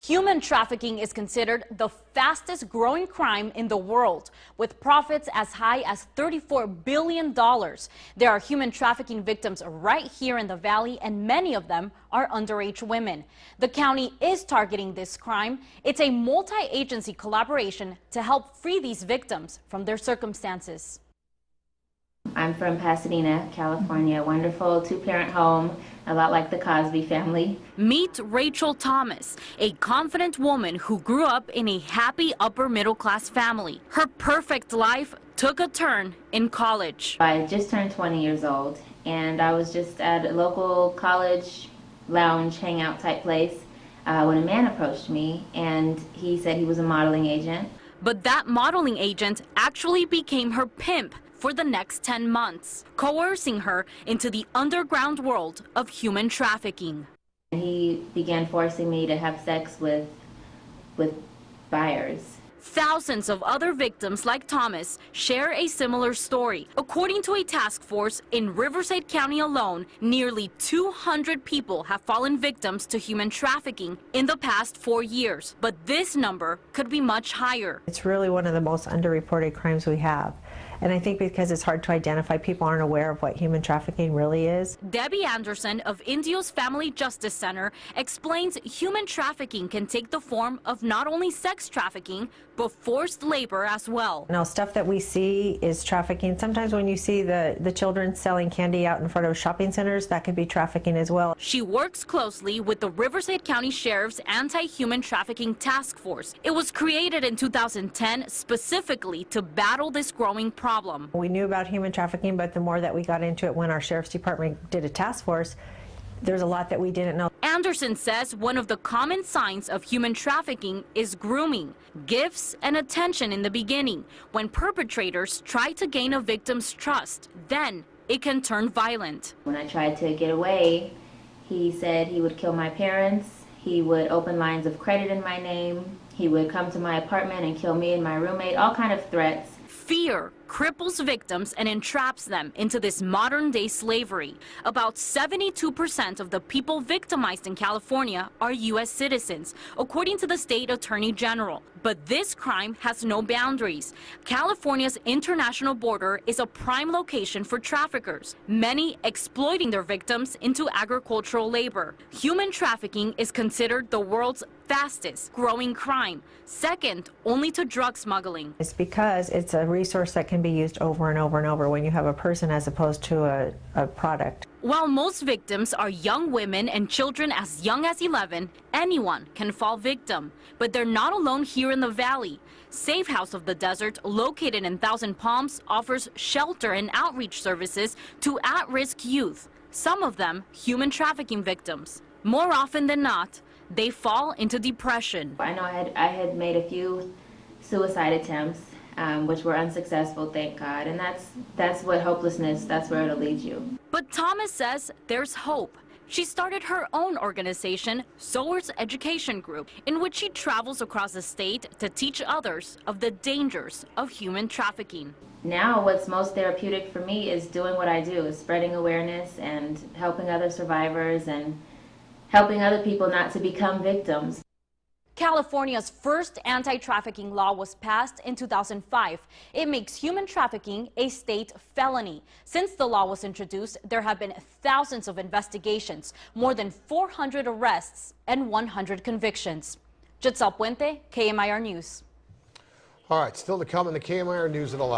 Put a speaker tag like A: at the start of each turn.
A: Human trafficking is considered the fastest growing crime in the world, with profits as high as $34 billion. There are human trafficking victims right here in the valley, and many of them are underage women. The county is targeting this crime. It's a multi-agency collaboration to help free these victims from their circumstances.
B: I'm from Pasadena, California. Wonderful two-parent home, a lot like the Cosby family.
A: Meet Rachel Thomas, a confident woman who grew up in a happy upper-middle-class family. Her perfect life took a turn in college.
B: I just turned 20 years old, and I was just at a local college lounge hangout type place when a man approached me, and he said he was a modeling agent.
A: But that modeling agent actually became her pimp for the next 10 months, coercing her into the underground world of human trafficking.
B: He began forcing me to have sex with buyers.
A: Thousands of other victims like Thomas share a similar story. According to a task force in Riverside County alone, nearly 200 people have fallen victims to human trafficking in the past 4 years. But this number could be much higher.
C: It's really one of the most underreported crimes we have. And I think because it's hard to identify, people aren't aware of what human trafficking really is.
A: Debbie Anderson of Indios Family Justice Center explains human trafficking can take the form of not only sex trafficking, but forced labor as well.
C: You know, stuff that we see is trafficking. Sometimes when you see the children selling candy out in front of shopping centers, that could be trafficking as well.
A: She works closely with the Riverside County Sheriff's Anti-Human Trafficking Task Force. It was created in 2010 specifically to battle this growing problem.
C: We knew about human trafficking, but the more that we got into it when our Sheriff's Department did a task force, there's a lot that we didn't know.
A: Anderson says one of the common signs of human trafficking is grooming, gifts, and attention in the beginning, when perpetrators try to gain a victim's trust. Then it can turn violent.
B: When I tried to get away, he said he would kill my parents, he would open lines of credit in my name, he would come to my apartment and kill me and my roommate, all kind of threats.
A: Fear cripples victims and entraps them into this modern-day slavery. About 72% of the people victimized in California are U.S. citizens, according to the state attorney general. But this crime has no boundaries. California's international border is a prime location for traffickers, many exploiting their victims into agricultural labor. Human trafficking is considered the world's fastest growing crime, second only to drug smuggling.
C: It's because it's a resource that can be used over and over and over when you have a person as opposed to a product.
A: While most victims are young women and children as young as 11, anyone can fall victim. But they're not alone here in the valley. Safe House of the Desert, located in Thousand Palms, offers shelter and outreach services to at-risk youth, some of them human trafficking victims. More often than not, they fall into depression.
B: I know I had made a few suicide attempts, which were unsuccessful, thank God, and that's what hopelessness, that's where it'll lead you.
A: But Thomas says there's hope. She started her own organization, Sower's Education Group, in which she travels across the state to teach others of the dangers of human trafficking.
B: Now what's most therapeutic for me is doing what I do, is spreading awareness and helping other survivors and helping other people not to become victims.
A: California's first anti-trafficking law was passed in 2005. It makes human trafficking a state felony. Since the law was introduced, there have been thousands of investigations, more than 400 arrests, and 100 convictions. Gitzel Puente, KMIR News.
D: All right, still to come in the KMIR News at 11.